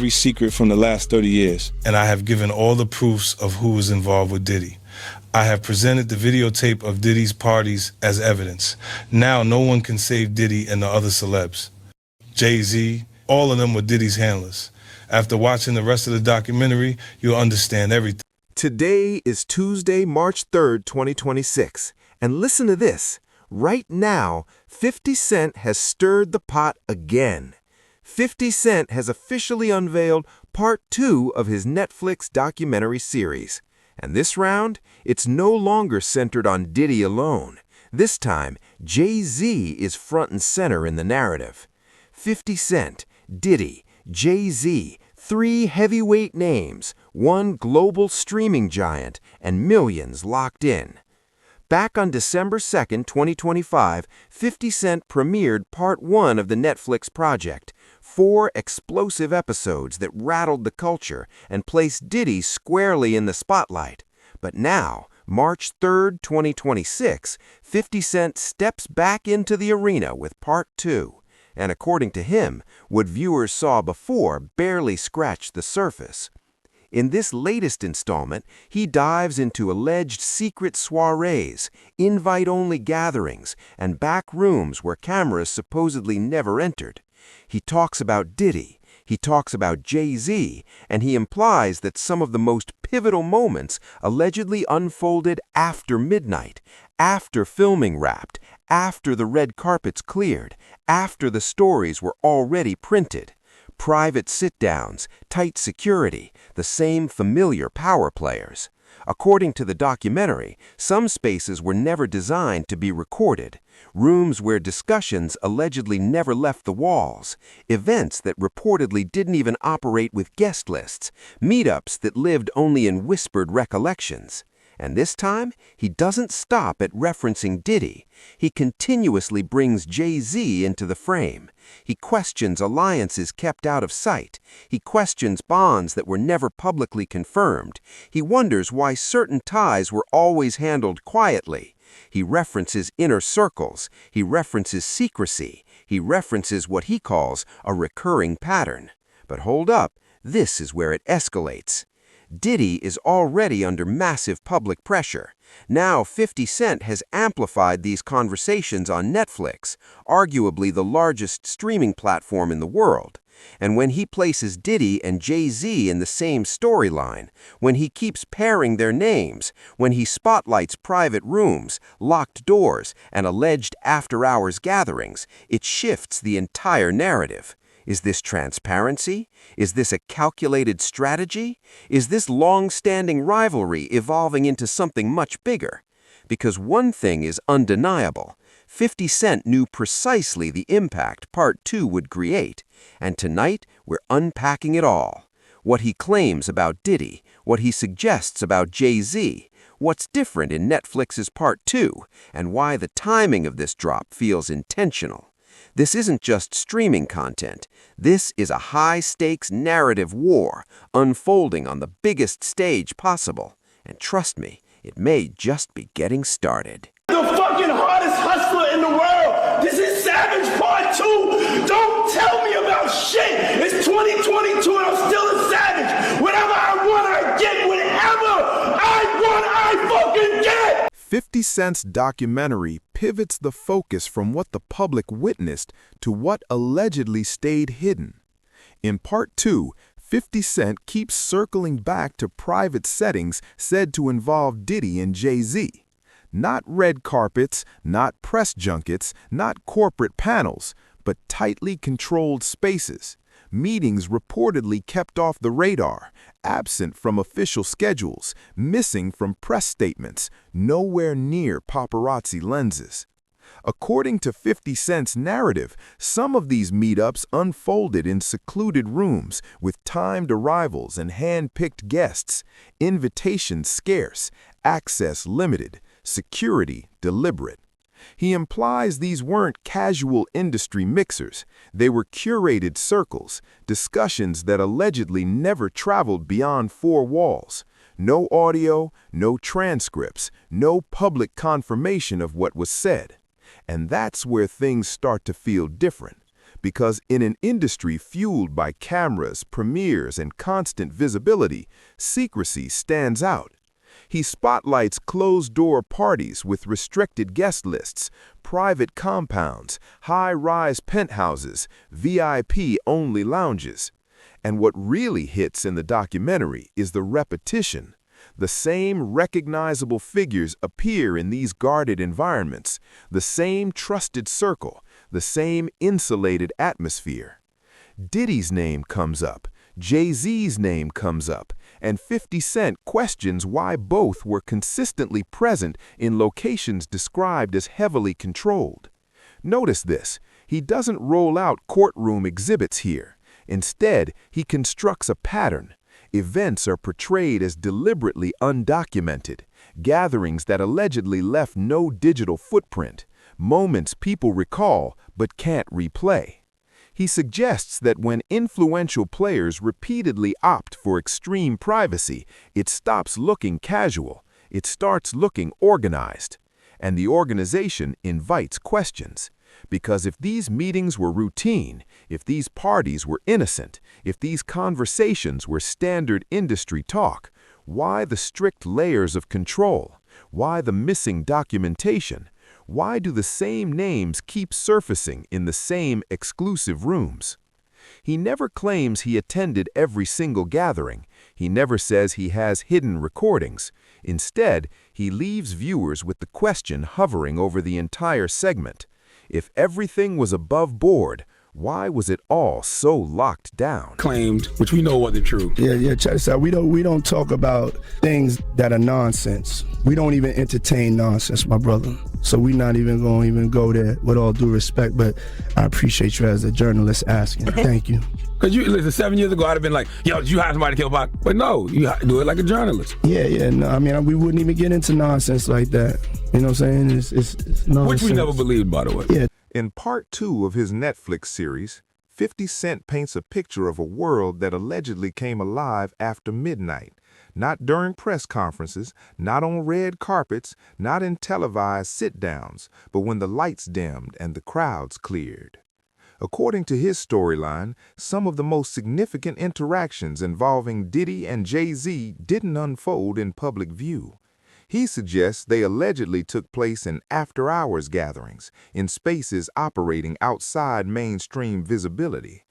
every secret from the last 30 years. And I have given all the proofs of who was involved with Diddy. I have presented the videotape of Diddy's parties as evidence. Now no one can save Diddy and the other celebs. Jay-Z, all of them were Diddy's handlers. After watching the rest of the documentary, you'll understand everything. Today is Tuesday, March 3rd, 2026. And listen to this. Right now, 50 Cent has stirred the pot again. 50 Cent has officially unveiled Part 2 of his Netflix documentary series. And this round, it's no longer centered on Diddy alone. This time, Jay-Z is front and center in the narrative. 50 Cent, Diddy, Jay-Z, three heavyweight names, one global streaming giant, and millions locked in. Back on December 2nd, 2025, 50 Cent premiered Part 1 of the Netflix project, 4 explosive episodes that rattled the culture and placed Diddy squarely in the spotlight. But now, March 3rd, 2026, 50 Cent steps back into the arena with Part 2. And according to him, what viewers saw before barely scratched the surface. In this latest installment, he dives into alleged secret soirees, invite-only gatherings, and back rooms where cameras supposedly never entered. He talks about Diddy, he talks about Jay-Z, and he implies that some of the most pivotal moments allegedly unfolded after midnight, after filming wrapped, after the red carpets cleared, after the stories were already printed. Private sit-downs, tight security, the same familiar power players. According to the documentary, some spaces were never designed to be recorded. Rooms where discussions allegedly never left the walls. Events that reportedly didn't even operate with guest lists. Meetups that lived only in whispered recollections. And this time, he doesn't stop at referencing Diddy. He continuously brings Jay-Z into the frame. He questions alliances kept out of sight. He questions bonds that were never publicly confirmed. He wonders why certain ties were always handled quietly. He references inner circles. He references secrecy. He references what he calls a recurring pattern. But hold up, this is where it escalates. Diddy is already under massive public pressure. Now 50 Cent has amplified these conversations on Netflix, arguably the largest streaming platform in the world. And when he places Diddy and Jay-Z in the same storyline, when he keeps pairing their names, when he spotlights private rooms, locked doors, and alleged after-hours gatherings, it shifts the entire narrative. Is this transparency? Is this a calculated strategy? Is this long-standing rivalry evolving into something much bigger? Because one thing is undeniable. 50 Cent knew precisely the impact Part 2 would create, and tonight we're unpacking it all. What he claims about Diddy, what he suggests about Jay-Z, what's different in Netflix's Part 2, and why the timing of this drop feels intentional. This isn't just streaming content. This is a high-stakes narrative war unfolding on the biggest stage possible. And trust me, it may just be getting started. The fucking hardest hustler in the world. This is Savage Part 2. Don't tell me about shit. It's 2022 and I'm still a savage. Whatever I want, I get. Whatever I want, I fucking get. 50 Cent's documentary pivots the focus from what the public witnessed to what allegedly stayed hidden. In Part 2, 50 Cent keeps circling back to private settings said to involve Diddy and Jay-Z. Not red carpets, not press junkets, not corporate panels, but tightly controlled spaces. Meetings reportedly kept off the radar, absent from official schedules, missing from press statements, nowhere near paparazzi lenses. According to 50 Cent's narrative, some of these meetups unfolded in secluded rooms with timed arrivals and hand-picked guests, invitations scarce, access limited, security deliberate. He implies these weren't casual industry mixers. They were curated circles, discussions that allegedly never traveled beyond 4 walls. No audio, no transcripts, no public confirmation of what was said. And that's where things start to feel different. Because in an industry fueled by cameras, premieres, and constant visibility, secrecy stands out. He spotlights closed-door parties with restricted guest lists, private compounds, high-rise penthouses, VIP-only lounges. And what really hits in the documentary is the repetition. The same recognizable figures appear in these guarded environments, the same trusted circle, the same insulated atmosphere. Diddy's name comes up, Jay-Z's name comes up, and 50 Cent questions why both were consistently present in locations described as heavily controlled. Notice this, he doesn't roll out courtroom exhibits here. Instead, he constructs a pattern. Events are portrayed as deliberately undocumented, gatherings that allegedly left no digital footprint, moments people recall but can't replay. He suggests that when influential players repeatedly opt for extreme privacy, it stops looking casual, it starts looking organized. And the organization invites questions. Because if these meetings were routine, if these parties were innocent, if these conversations were standard industry talk, why the strict layers of control? Why the missing documentation? Why do the same names keep surfacing in the same exclusive rooms? He never claims he attended every single gathering. He never says he has hidden recordings. Instead, he leaves viewers with the question hovering over the entire segment. If everything was above board, why was it all so locked down? Claimed, which we know wasn't true. Yeah, check this out. We don't talk about things that are nonsense. We don't even entertain nonsense, my brother. So we're not even going to go there, with all due respect, but I appreciate you as a journalist asking. Thank you. Because you listen, 7 years ago, I'd have been like, yo, did you hire somebody to kill Pac? But no, you do it like a journalist. Yeah, no, I mean, we wouldn't even get into nonsense like that. You know what I'm saying? It's nonsense. Which we never believed, by the way. Yeah. In part 2 of his Netflix series, 50 Cent paints a picture of a world that allegedly came alive after midnight. Not during press conferences, not on red carpets, not in televised sit-downs, but when the lights dimmed and the crowds cleared. According to his storyline, some of the most significant interactions involving Diddy and Jay-Z didn't unfold in public view. He suggests they allegedly took place in after-hours gatherings, in spaces operating outside mainstream visibility.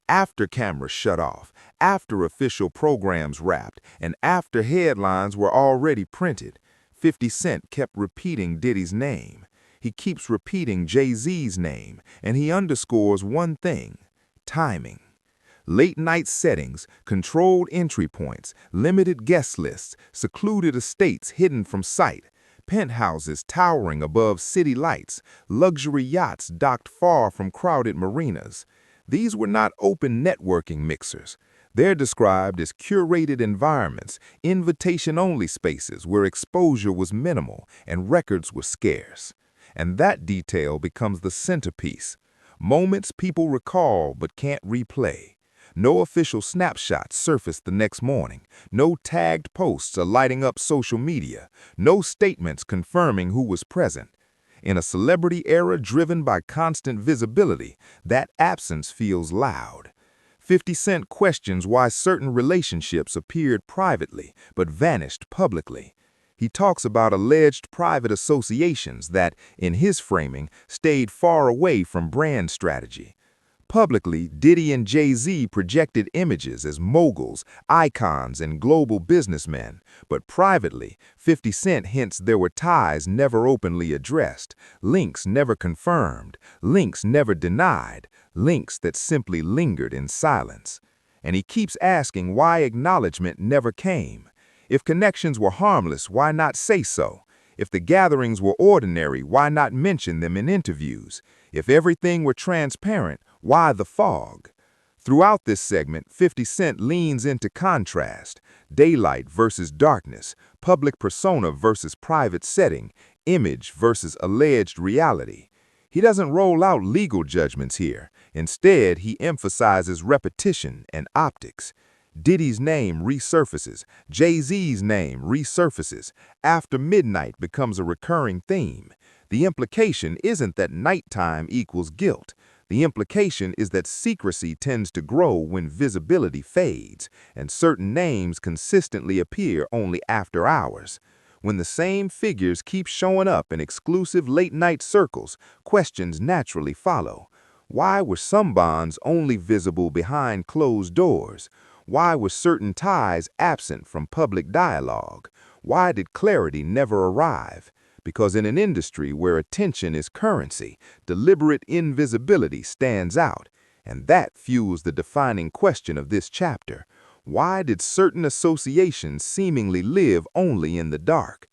After cameras shut off, after official programs wrapped, and after headlines were already printed, 50 Cent kept repeating Diddy's name. He keeps repeating Jay-Z's name, and he underscores one thing: timing. Late-night settings, controlled entry points, limited guest lists, secluded estates hidden from sight, penthouses towering above city lights, luxury yachts docked far from crowded marinas. These were not open networking mixers. They're described as curated environments, invitation-only spaces where exposure was minimal and records were scarce. And that detail becomes the centerpiece. Moments people recall but can't replay. No official snapshots surfaced the next morning. No tagged posts are lighting up social media. No statements confirming who was present. In a celebrity era driven by constant visibility, that absence feels loud. 50 Cent questions why certain relationships appeared privately but vanished publicly. He talks about alleged private associations that, in his framing, stayed far away from brand strategy. Publicly, Diddy and Jay-Z projected images as moguls, icons, and global businessmen, but privately, 50 Cent hints there were ties never openly addressed, links never confirmed, links never denied, links that simply lingered in silence. And he keeps asking why acknowledgement never came. If connections were harmless, why not say so? If the gatherings were ordinary, why not mention them in interviews? If everything were transparent, why the fog? Throughout this segment, 50 Cent leans into contrast: daylight versus darkness, public persona versus private setting, image versus alleged reality. He doesn't roll out legal judgments here. Instead, he emphasizes repetition and optics. Diddy's name resurfaces, Jay-Z's name resurfaces. After midnight becomes a recurring theme. The implication isn't that nighttime equals guilt. The implication is that secrecy tends to grow when visibility fades, and certain names consistently appear only after hours. When the same figures keep showing up in exclusive late-night circles, questions naturally follow. Why were some bonds only visible behind closed doors? Why were certain ties absent from public dialogue? Why did clarity never arrive? Because in an industry where attention is currency, deliberate invisibility stands out. And that fuels the defining question of this chapter. Why did certain associations seemingly live only in the dark?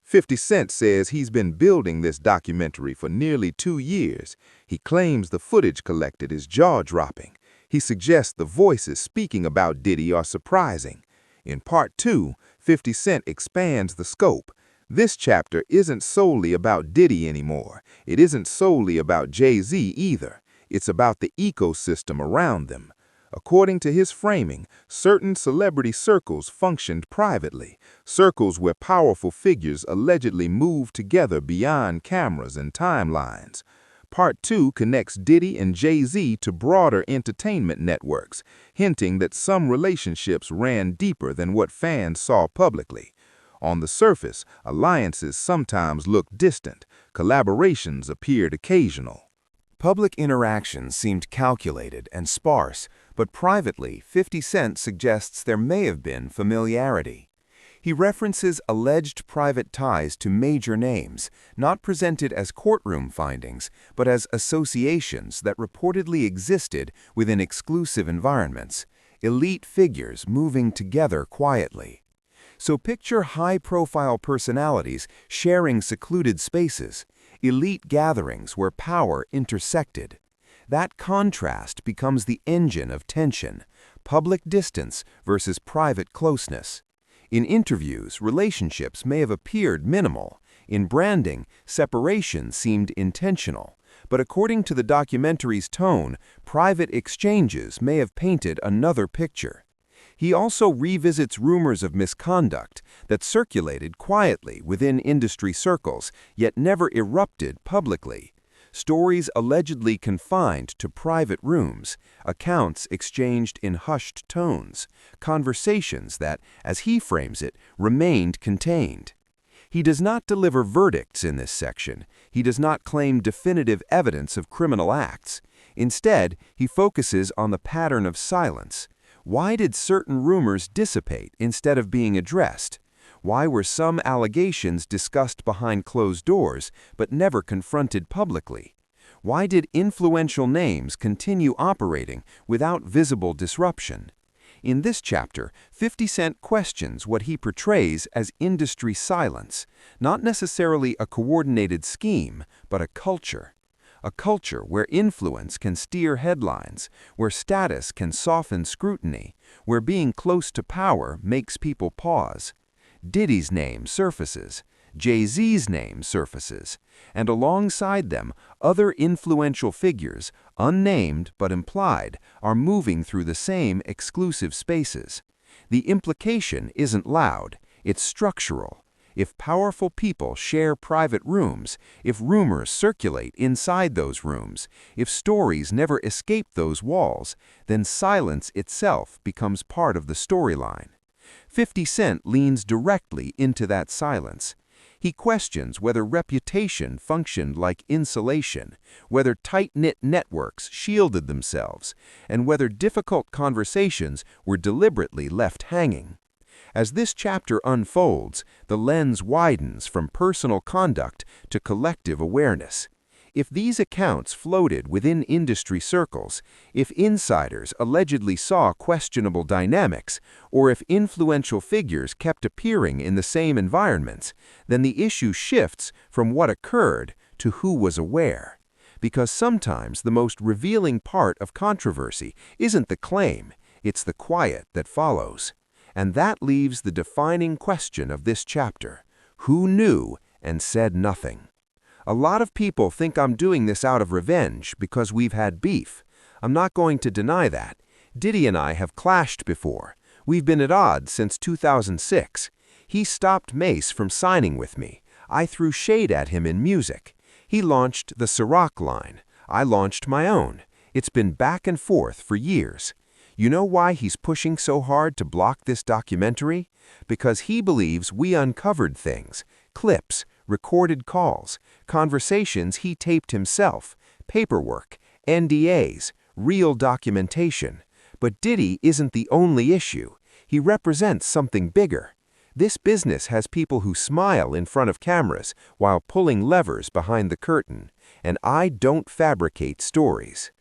50 Cent says he's been building this documentary for nearly 2 years. He claims the footage collected is jaw-dropping. He suggests the voices speaking about Diddy are surprising. In Part 2, 50 Cent expands the scope. This chapter isn't solely about Diddy anymore. It isn't solely about Jay-Z either. It's about the ecosystem around them. According to his framing, certain celebrity circles functioned privately, circles where powerful figures allegedly moved together beyond cameras and timelines. Part 2 connects Diddy and Jay-Z to broader entertainment networks, hinting that some relationships ran deeper than what fans saw publicly. On the surface, alliances sometimes looked distant, collaborations appeared occasional. Public interactions seemed calculated and sparse, but privately, 50 Cent suggests there may have been familiarity. He references alleged private ties to major names, not presented as courtroom findings, but as associations that reportedly existed within exclusive environments, elite figures moving together quietly. So picture high-profile personalities sharing secluded spaces, elite gatherings where power intersected. That contrast becomes the engine of tension, public distance versus private closeness. In interviews, relationships may have appeared minimal. In branding, separation seemed intentional. But according to the documentary's tone, private exchanges may have painted another picture. He also revisits rumors of misconduct that circulated quietly within industry circles, yet never erupted publicly. Stories allegedly confined to private rooms, accounts exchanged in hushed tones, conversations that, as he frames it, remained contained. He does not deliver verdicts in this section. He does not claim definitive evidence of criminal acts. Instead, he focuses on the pattern of silence. Why did certain rumors dissipate instead of being addressed? Why were some allegations discussed behind closed doors but never confronted publicly? Why did influential names continue operating without visible disruption? In this chapter, 50 Cent questions what he portrays as industry silence, not necessarily a coordinated scheme, but a culture. A culture where influence can steer headlines, where status can soften scrutiny, where being close to power makes people pause. Diddy's name surfaces, Jay-Z's name surfaces, and alongside them, other influential figures, unnamed but implied, are moving through the same exclusive spaces. The implication isn't loud, it's structural. If powerful people share private rooms, if rumors circulate inside those rooms, if stories never escape those walls, then silence itself becomes part of the storyline. 50 Cent leans directly into that silence. He questions whether reputation functioned like insulation, whether tight-knit networks shielded themselves, and whether difficult conversations were deliberately left hanging. As this chapter unfolds, the lens widens from personal conduct to collective awareness. If these accounts floated within industry circles, if insiders allegedly saw questionable dynamics, or if influential figures kept appearing in the same environments, then the issue shifts from what occurred to who was aware. Because sometimes the most revealing part of controversy isn't the claim, it's the quiet that follows. And that leaves the defining question of this chapter: who knew and said nothing? A lot of people think I'm doing this out of revenge because we've had beef. I'm not going to deny that. Diddy and I have clashed before. We've been at odds since 2006. He stopped Mace from signing with me. I threw shade at him in music. He launched the Ciroc line. I launched my own. It's been back and forth for years. You know why he's pushing so hard to block this documentary? Because he believes we uncovered things, clips, recorded calls, conversations he taped himself, paperwork, NDAs, real documentation. But Diddy isn't the only issue. He represents something bigger. This business has people who smile in front of cameras while pulling levers behind the curtain, and I don't fabricate stories.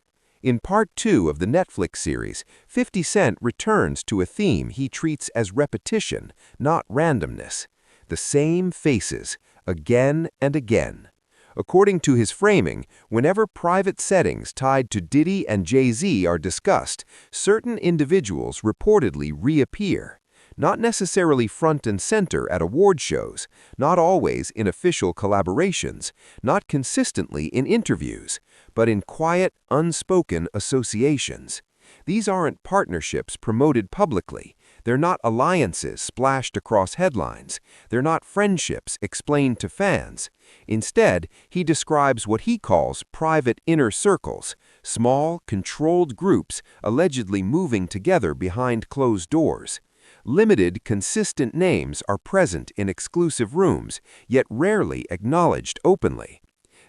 In part 2 of the Netflix series, 50 Cent returns to a theme he treats as repetition, not randomness. The same faces, again and again. According to his framing, whenever private settings tied to Diddy and Jay-Z are discussed, certain individuals reportedly reappear. Not necessarily front and center at award shows, not always in official collaborations, not consistently in interviews, but in quiet, unspoken associations. These aren't partnerships promoted publicly. They're not alliances splashed across headlines. They're not friendships explained to fans. Instead, he describes what he calls private inner circles, small, controlled groups allegedly moving together behind closed doors. Limited, consistent names are present in exclusive rooms, yet rarely acknowledged openly.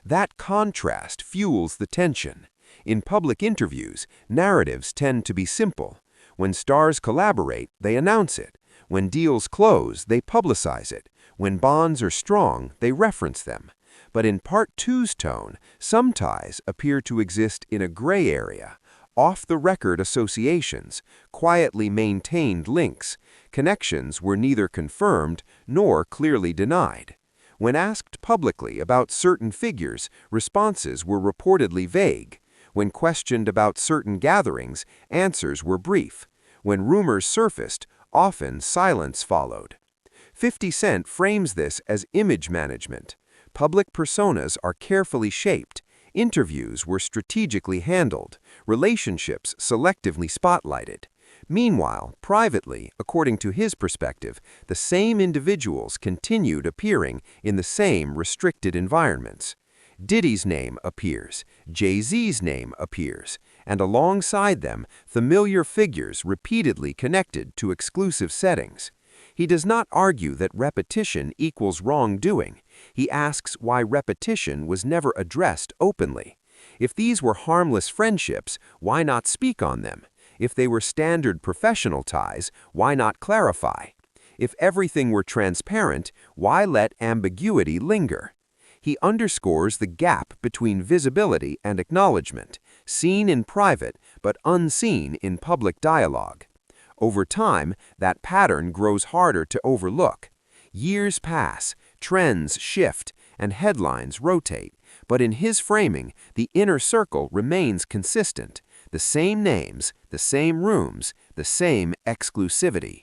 That contrast fuels the tension. In public interviews, narratives tend to be simple. When stars collaborate, they announce it. When deals close, they publicize it. When bonds are strong, they reference them. But in Part 2's tone, some ties appear to exist in a gray area. Off-the-record associations, quietly maintained links, connections were neither confirmed nor clearly denied. When asked publicly about certain figures, responses were reportedly vague. When questioned about certain gatherings, answers were brief. When rumors surfaced, often silence followed. 50 Cent frames this as image management. Public personas are carefully shaped. Interviews were strategically handled, relationships selectively spotlighted. Meanwhile, privately, according to his perspective, the same individuals continued appearing in the same restricted environments. Diddy's name appears, Jay-Z's name appears, and alongside them, familiar figures repeatedly connected to exclusive settings. He does not argue that repetition equals wrongdoing. He asks why repetition was never addressed openly. If these were harmless friendships, why not speak on them? If they were standard professional ties, why not clarify? If everything were transparent, why let ambiguity linger? He underscores the gap between visibility and acknowledgement, seen in private but unseen in public dialogue. Over time, that pattern grows harder to overlook. Years pass, trends shift, and headlines rotate, but in his framing, the inner circle remains consistent. The same names, the same rooms, the same exclusivity.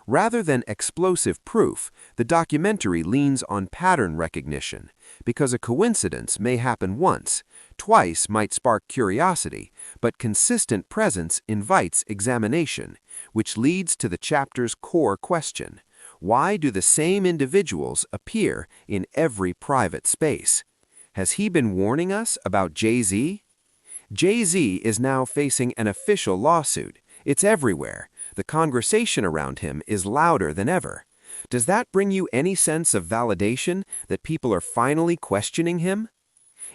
Rather than explosive proof, the documentary leans on pattern recognition, because a coincidence may happen once, twice might spark curiosity, but consistent presence invites examination, which leads to the chapter's core question. Why do the same individuals appear in every private space? Has he been warning us about Jay-Z? Jay-Z is now facing an official lawsuit. It's everywhere. The conversation around him is louder than ever. Does that bring you any sense of validation that people are finally questioning him?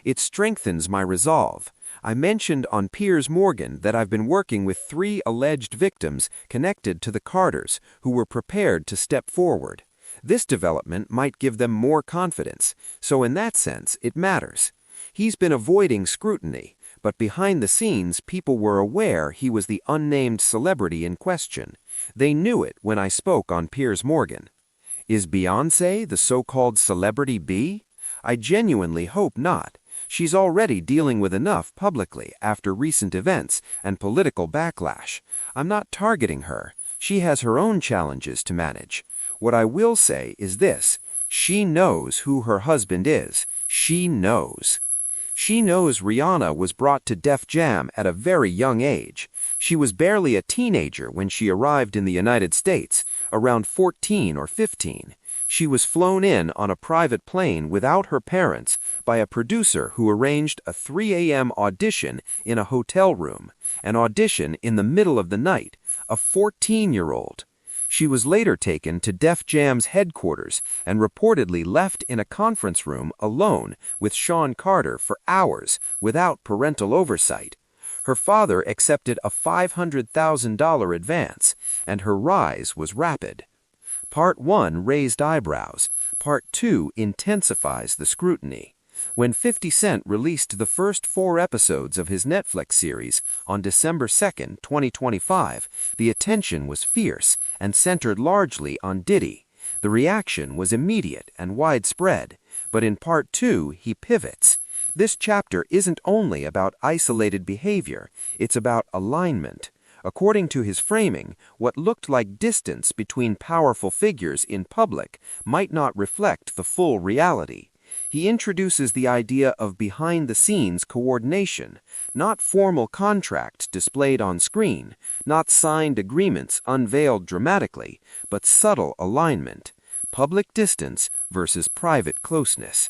It strengthens my resolve. I mentioned on Piers Morgan that I've been working with 3 alleged victims connected to the Carters who were prepared to step forward. This development might give them more confidence, so in that sense, it matters. He's been avoiding scrutiny, but behind the scenes, people were aware he was the unnamed celebrity in question. They knew it when I spoke on Piers Morgan. Is Beyoncé the so-called celebrity B? I genuinely hope not. She's already dealing with enough publicly after recent events and political backlash. I'm not targeting her. She has her own challenges to manage. What I will say is this: she knows who her husband is. She knows. She knows Rihanna was brought to Def Jam at a very young age. She was barely a teenager when she arrived in the United States, around 14 or 15. She was flown in on a private plane without her parents by a producer who arranged a 3 a.m. audition in a hotel room, an audition in the middle of the night, a 14-year-old. She was later taken to Def Jam's headquarters and reportedly left in a conference room alone with Sean Carter for hours without parental oversight. Her father accepted a $500,000 advance, and her rise was rapid. Part 1 raised eyebrows. Part 2 intensifies the scrutiny. When 50 Cent released the first 4 episodes of his Netflix series on December 2, 2025, the attention was fierce and centered largely on Diddy. The reaction was immediate and widespread, but in Part 2 he pivots. This chapter isn't only about isolated behavior, it's about alignment. According to his framing, what looked like distance between powerful figures in public might not reflect the full reality. He introduces the idea of behind-the-scenes coordination, not formal contracts displayed on screen, not signed agreements unveiled dramatically, but subtle alignment, public distance versus private closeness.